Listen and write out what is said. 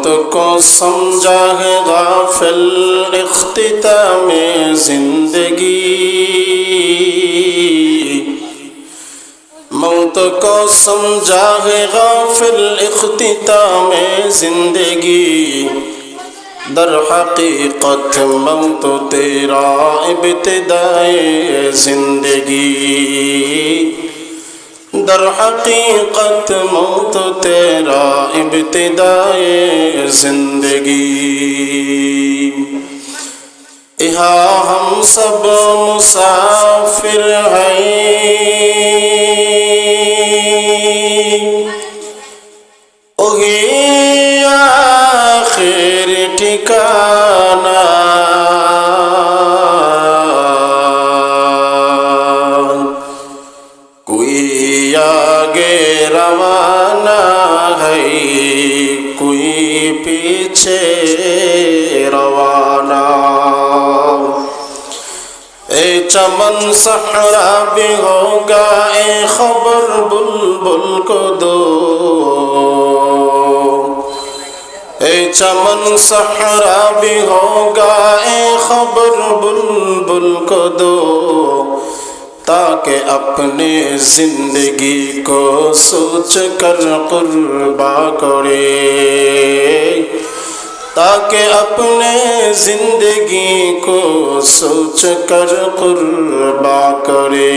मौत को समझा है गाफिल इख्तिताम जिंदगी, मौत को समझा है गाफिल इख्तिताम जिंदगी। दर हकीकत मौत तेरा इब्तिदाए जिंदगी, दर हकीकत मौत तेरा इब्तिदाए जिंदगी। यहाँ हम सब मुसाफिर हैं, वही आखिर ठिकाना। कोई आगे रवाना है, कोई पीछे रवाना। ए चमन सहरा भी होगा, ए खबर बुलबुल को दो। ए चमन सहरा भी होगा, ए खबर बुलबुल को दो। ताकि अपने जिंदगी को सोच कर कुर्बा करे, ताकि अपने जिंदगी को सोच कर कुर्बा करे।